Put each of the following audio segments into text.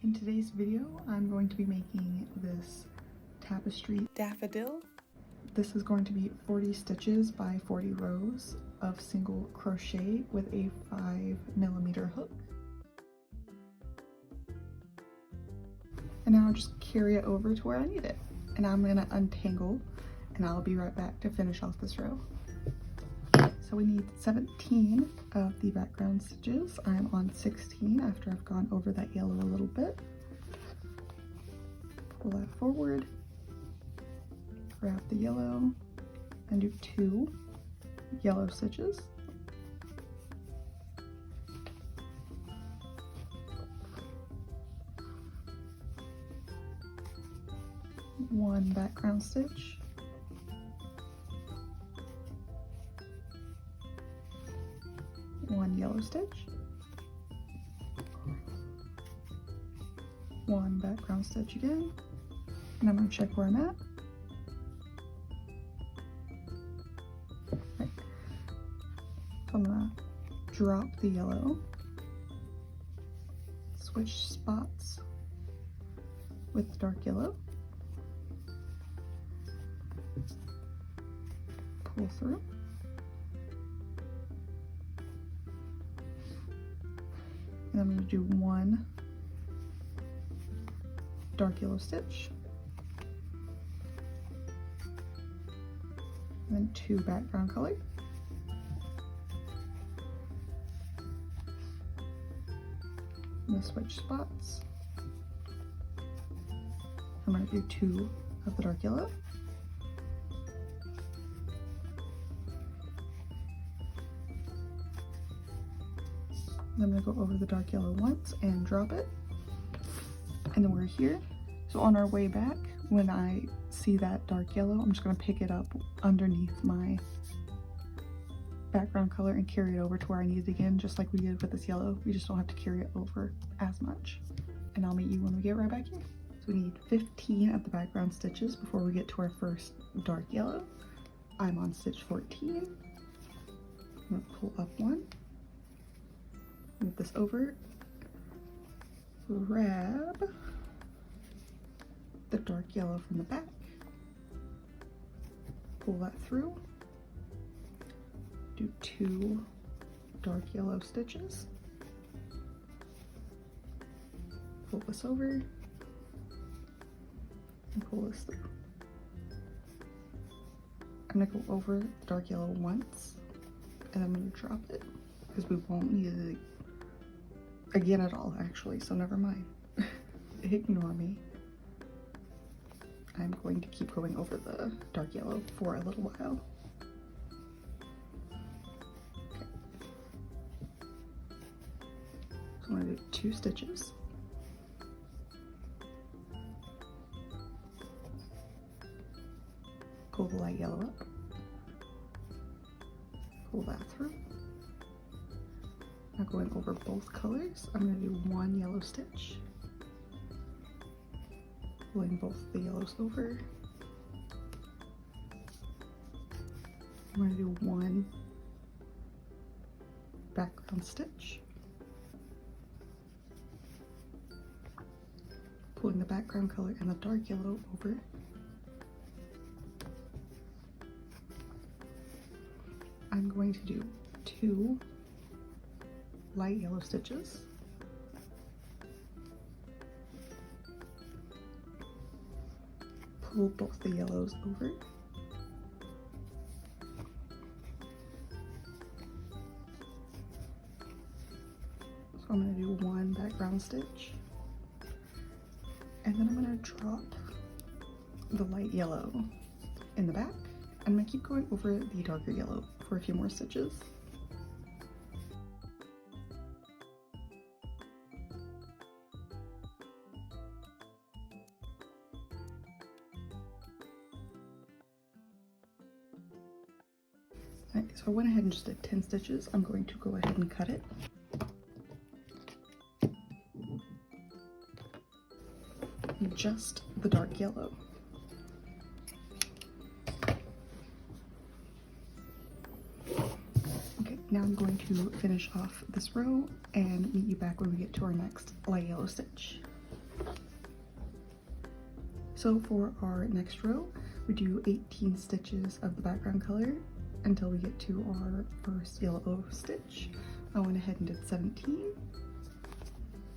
In today's video, I'm going to be making this tapestry daffodil. This is going to be 40 stitches by 40 rows of single crochet with a 5mm hook. And now I'll just carry it over to where I need it. And I'm gonna untangle and I'll be right back to finish off this row. So we need 17 of the background stitches. I'm on 16 after I've gone over that yellow a little bit. Pull that forward, grab the yellow, and do 2 yellow stitches. One background stitch. One yellow stitch, one background stitch again, and I'm going to check where I'm at. Right. So I'm going to drop the yellow, switch spots with the dark yellow, pull through. And I'm going to do 1 dark yellow stitch, and then 2 background color, I'm going to switch spots. I'm going to do 2 of the dark yellow, I'm going to go over the dark yellow once and drop it, and then we're here. So on our way back, when I see that dark yellow, I'm just going to pick it up underneath my background color and carry it over to where I need it again, just like we did with this yellow. We just don't have to carry it over as much. And I'll meet you when we get right back here. So we need 15 of the background stitches before we get to our first dark yellow. I'm on stitch 14. I'm going to pull up 1. Move this over, grab the dark yellow from the back, pull that through, do 2 dark yellow stitches, pull this over, and pull this through. I'm going to go over the dark yellow once, and I'm going to drop it, because we won't need it again at all, actually, so never mind. Ignore me. I'm going to keep going over the dark yellow for a little while. Okay. So I'm going to do 2 stitches. Pull the light yellow up. Pull that through. Now going over both colors, I'm going to do 1 yellow stitch, pulling both the yellows over. I'm going to do 1 background stitch, pulling the background color and the dark yellow over. I'm going to do 2 light yellow stitches, pull both the yellows over, so I'm going to do 1 background stitch, and then I'm going to drop the light yellow in the back. I'm going to keep going over the darker yellow for a few more stitches. So I went ahead and just did 10 stitches. I'm going to go ahead and cut it. Just the dark yellow. Okay, now I'm going to finish off this row and meet you back when we get to our next light yellow stitch. So for our next row, we do 18 stitches of the background color until we get to our first yellow stitch. I went ahead and did 17.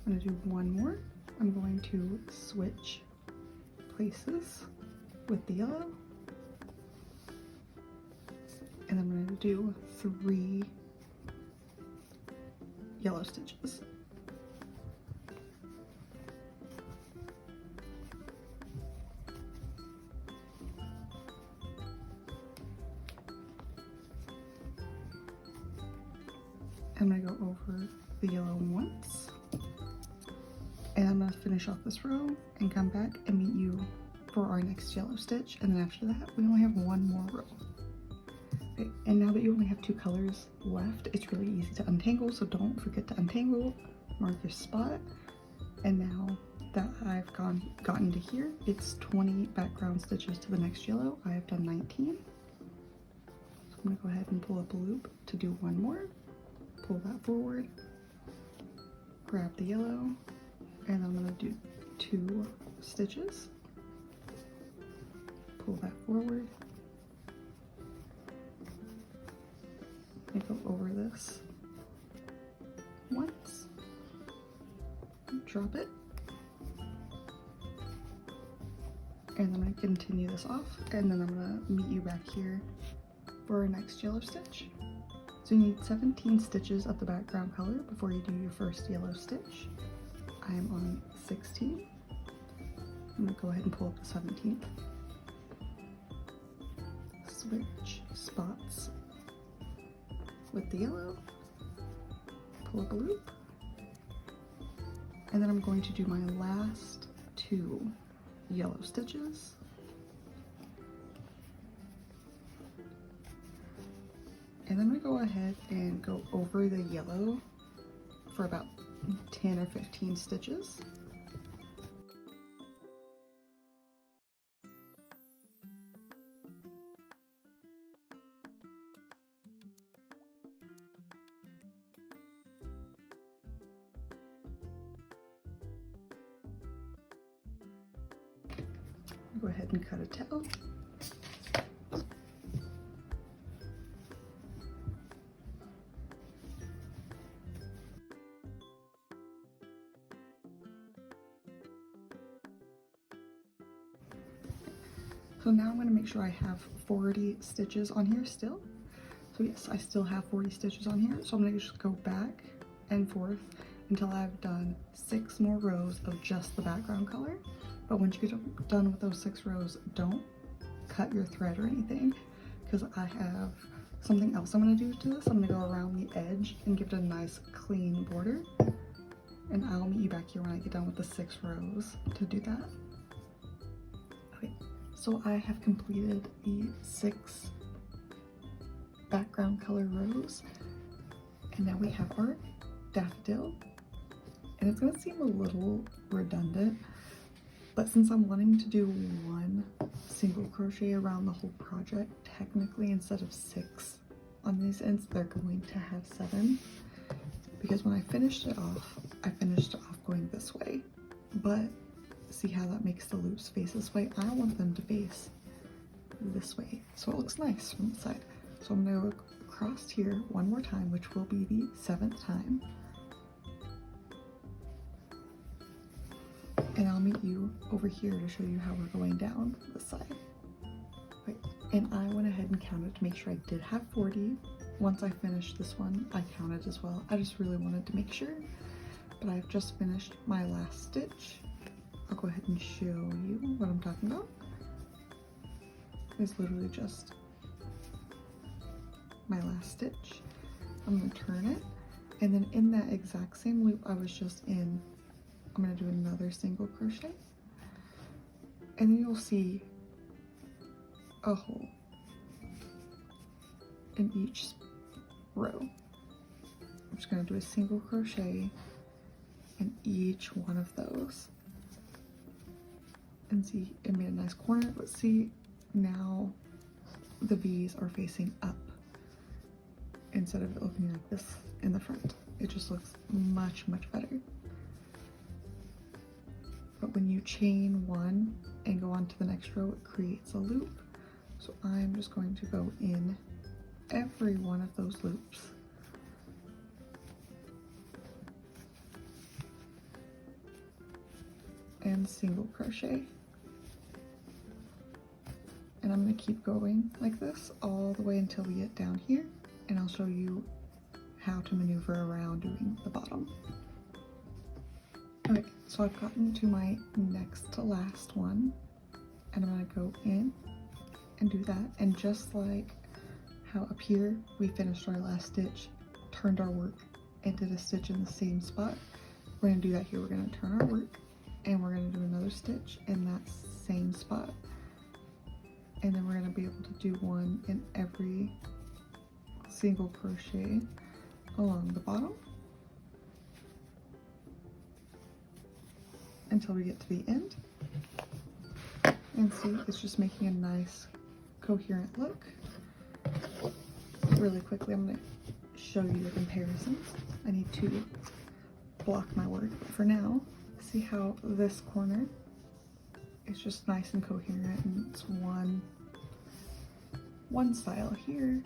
I'm gonna do one more. I'm going to switch places with the yellow. And I'm gonna do 3 yellow stitches. I'm gonna go over the yellow once, and I'm gonna finish off this row and come back and meet you for our next yellow stitch, and then after that we only have one more row. Okay, and now that you only have 2 colors left, it's really easy to untangle, so don't forget to untangle, mark your spot. And now that I've gotten to here, it's 20 background stitches to the next yellow. I have done 19. So I'm gonna go ahead and pull up a loop to do one more. Pull that forward, grab the yellow, and I'm gonna do 2 stitches. Pull that forward, and go over this once, drop it, and then I continue this off, and then I'm gonna meet you back here for our next yellow stitch. So you need 17 stitches of the background color before you do your first yellow stitch. I am on 16. I'm gonna go ahead and pull up the 17th. Switch spots with the yellow, pull up a loop, and then I'm going to do my last 2 yellow stitches. And I'm gonna go ahead and go over the yellow for about 10 or 15 stitches. Go ahead and cut a tail. So now I'm going to make sure I have 40 stitches on here still. So yes, I still have 40 stitches on here. So I'm going to just go back and forth until I've done 6 more rows of just the background color. But once you get done with those 6 rows, don't cut your thread or anything, because I have something else I'm going to do to this. I'm going to go around the edge and give it a nice clean border. And I'll meet you back here when I get done with the 6 rows to do that. Okay. So I have completed the 6 background color rows, and now we have our daffodil. And it's gonna seem a little redundant, but since I'm wanting to do 1 single crochet around the whole project, technically instead of 6 on these ends, they're going to have 7. Because when I finished it off going this way, but see how that makes the loops face this way? I want them to face this way, so it looks nice from the side. So I'm gonna go across here one more time, which will be the 7th time. And I'll meet you over here to show you how we're going down this side. Right. And I went ahead and counted to make sure I did have 40. Once I finished this one, I counted as well. I just really wanted to make sure, but I've just finished my last stitch. I'll go ahead and show you what I'm talking about. It's literally just my last stitch. I'm going to turn it, and then in that exact same loop I was just in, I'm going to do another single crochet, and then you'll see a hole in each row. I'm just going to do a single crochet in each one of those. And see, it made a nice corner, but see, now the V's are facing up instead of it looking like this in the front. It just looks much, much better. But but when you chain one and go on to the next row, it creates a loop. So I'm just going to go in every one of those loops. And single crochet. And I'm going to keep going like this all the way until we get down here, and I'll show you how to maneuver around doing the bottom. Okay, so I've gotten to my next to last one, and I'm going to go in and do that. And just like how up here we finished our last stitch, turned our work, and did a stitch in the same spot, we're going to do that here. We're going to turn our work, and we're going to do another stitch in that same spot. And then we're going to be able to do one in every single crochet along the bottom until we get to the end. And see, it's just making a nice coherent look. Really quickly, I'm going to show you the comparisons. I need to block my work, but for now, see how this corner is just nice and coherent, and it's one style. Here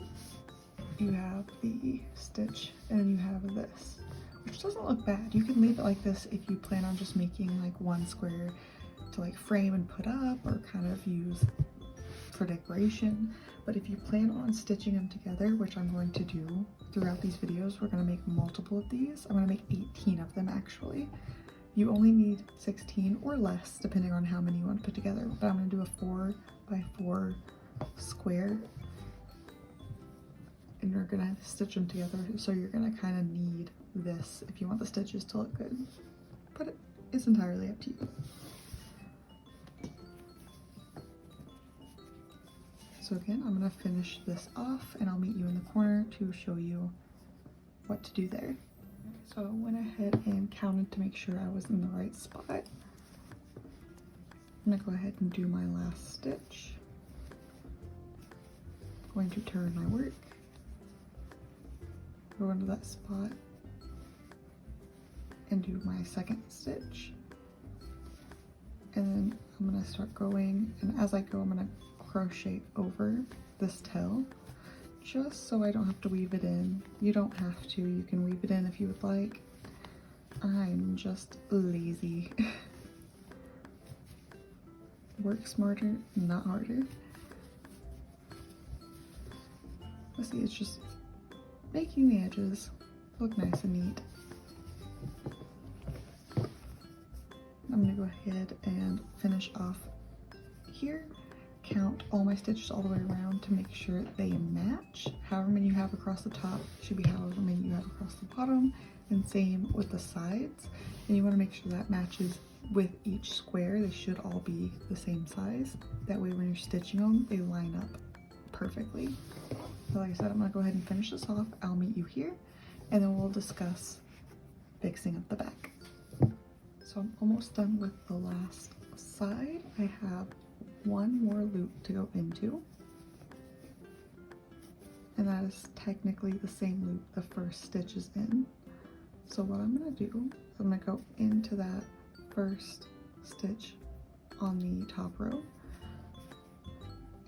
you have the stitch and then you have this, which doesn't look bad. You can leave it like this if you plan on just making like one square to like frame and put up or kind of use for decoration. But if you plan on stitching them together, which I'm going to do throughout these videos, we're going to make multiple of these. I'm going to make 18 of them actually. You only need 16 or less depending on how many you want to put together, but I'm going to do a 4x4 square, and you're going to stitch them together, so you're going to kind of need this if you want the stitches to look good, but it's entirely up to you. So again, I'm going to finish this off, and I'll meet you in the corner to show you what to do there. So I went ahead and counted to make sure I was in the right spot. I'm going to go ahead and do my last stitch. I'm going to turn my work, go into that spot, and do my second stitch. And then I'm going to start going, and as I go, I'm going to crochet over this tail, just so I don't have to weave it in. You don't have to, you can weave it in if you would like. I'm just lazy. Work smarter, not harder. Let's see, it's just making the edges look nice and neat. I'm gonna go ahead and finish off here. Count all my stitches all the way around to make sure they match. However many you have across the top should be however many you have across the bottom, and same with the sides. And you want to make sure that matches with each square. They should all be the same size. That way when you're stitching them, they line up perfectly. So like I said, I'm going to go ahead and finish this off. I'll meet you here, and then we'll discuss fixing up the back. So I'm almost done with the last side. I have one more loop to go into, and that is technically the same loop the first stitch is in. So what I'm going to do is I'm going to go into that first stitch on the top row,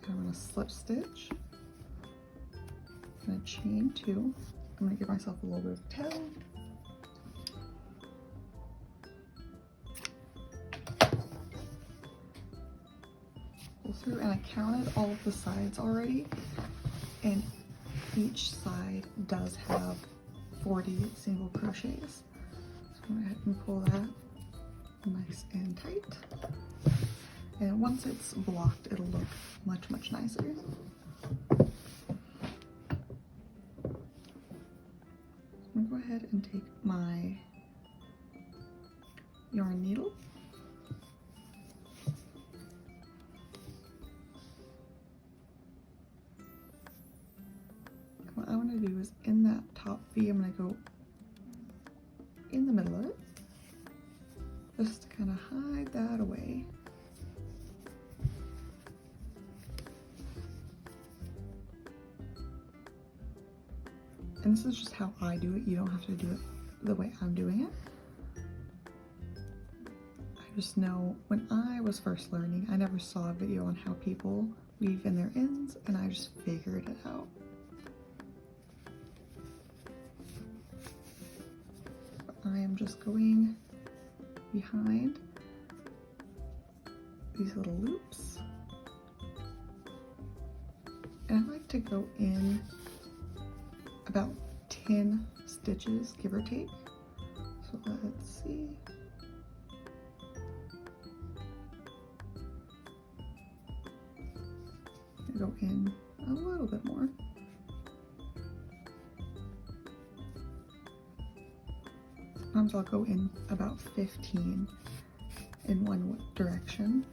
and I'm going to slip stitch, I'm going to chain 2, I'm going to give myself a little bit of tail, through, and I counted all of the sides already, and each side does have 40 single crochets. So I'm going to go ahead and pull that nice and tight, and once it's blocked it'll look much nicer. I'm going to go ahead and take my yarn needle, what I want to do is in that top V, I'm going to go in the middle of it, just to kind of hide that away. And this is just how I do it. You don't have to do it the way I'm doing it. I Just know, when I was first learning, I never saw a video on how people weave in their ends, and I just figured it out. I am just going behind these little loops, and I like to go in about 10 stitches, give or take. So let's see. Go in a little bit more. Sometimes I'll go in about 15 in one direction,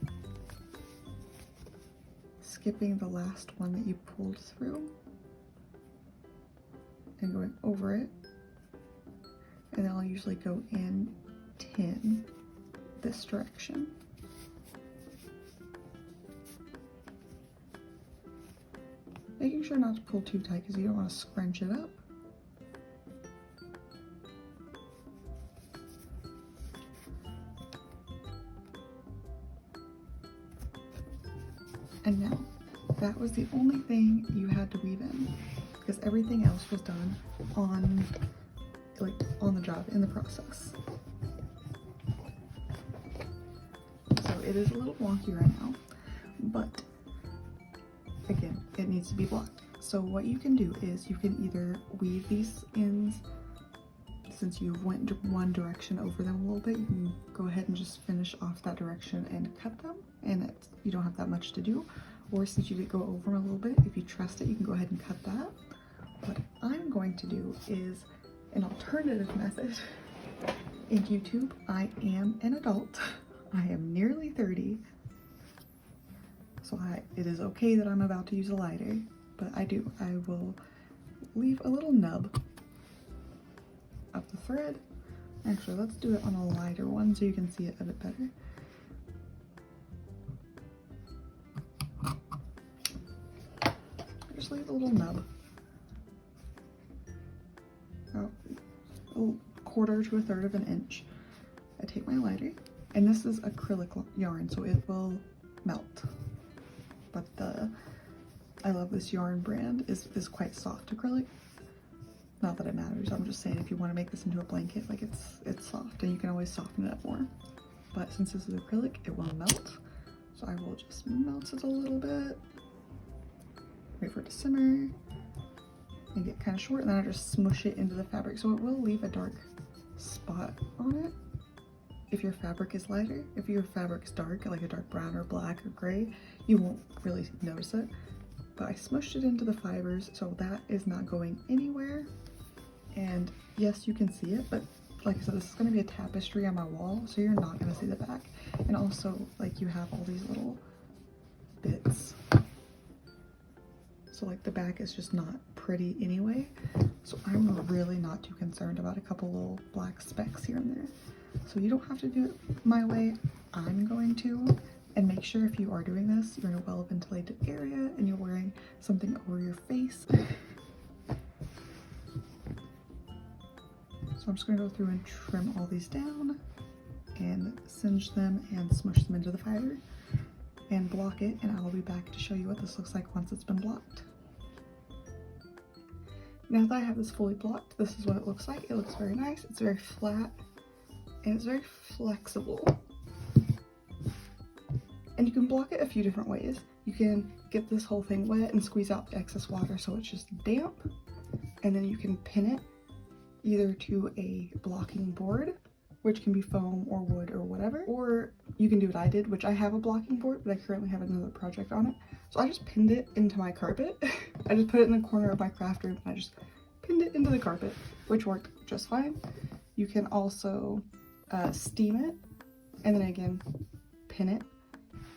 skipping the last one that you pulled through and going over it, and then I'll usually go in 10 this direction. Making sure not to pull too tight because you don't want to scrunch it up. And now, that was the only thing you had to weave in, because everything else was done on the job, in the process. So it is a little wonky right now, but again, it needs to be blocked. So what you can do is you can either weave these ends, since you went one direction over them a little bit, you can go ahead and just finish off that direction and cut them, and you don't have that much to do. Or since you did go over them a little bit, if you trust it, you can go ahead and cut that. What I'm going to do is an alternative method. In YouTube, I am an adult. I am nearly 30. So it is okay that I'm about to use a lighter, but I will leave a little nub of the thread. Actually, let's do it on a lighter one so you can see it a bit better. Just leave a little nub. About a quarter to a third of an inch. I take my lighter, and this is acrylic yarn, so it will melt. But I love this yarn brand, is quite soft acrylic. Not that it matters, I'm just saying if you want to make this into a blanket, like it's soft and you can always soften it up more. But since this is acrylic, it will melt. So I will just melt it a little bit, wait for it to simmer, and get kind of short, and then I just smush it into the fabric. So it will leave a dark spot on it if your fabric is lighter. If your fabric's dark, like a dark brown or black or gray, you won't really notice it. But I smushed it into the fibers, so that is not going anywhere. And yes, you can see it, but like I said, this is going to be a tapestry on my wall, so you're not going to see the back. And also, like, you have all these little bits, so like the back is just not pretty anyway. So I'm really not too concerned about a couple little black specks here and there. So you don't have to do it my way. I'm going to. And make sure if you are doing this, you're in a well-ventilated area and you're wearing something over your face. So I'm just going to go through and trim all these down and singe them and smush them into the fiber and block it, and I'll be back to show you what this looks like once it's been blocked. Now that I have this fully blocked, this is what it looks like. It looks very nice, it's very flat, and it's very flexible. And you can block it a few different ways. You can get this whole thing wet and squeeze out the excess water so it's just damp, and then you can pin it either to a blocking board, which can be foam or wood or whatever, or you can do what I did, which I have a blocking board, but I currently have another project on it. So I just pinned it into my carpet. I just put it in the corner of my craft room and I just pinned it into the carpet, which worked just fine. You can also steam it and then again pin it,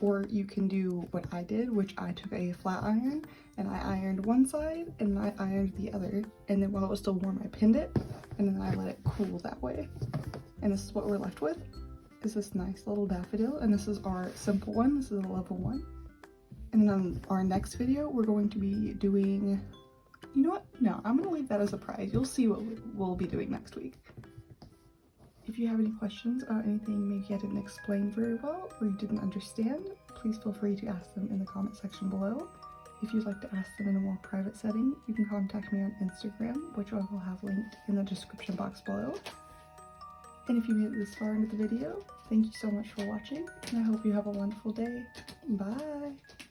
or you can do what I did, which I took a flat iron and I ironed one side and then I ironed the other, and then while it was still warm I pinned it and then I let it cool that way. And this is what we're left with, is this nice little daffodil, and this is our simple one. This is a level 1. And then on our next video we're going to be doing, you know what, no, I'm gonna leave that as a surprise. You'll see what we'll be doing next week. If you have any questions about anything maybe I didn't explain very well or you didn't understand, please feel free to ask them in the comment section below. If you'd like to ask them in a more private setting, you can contact me on Instagram, which I will have linked in the description box below. And if you made it this far into the video, thank you so much for watching, and I hope you have a wonderful day. Bye!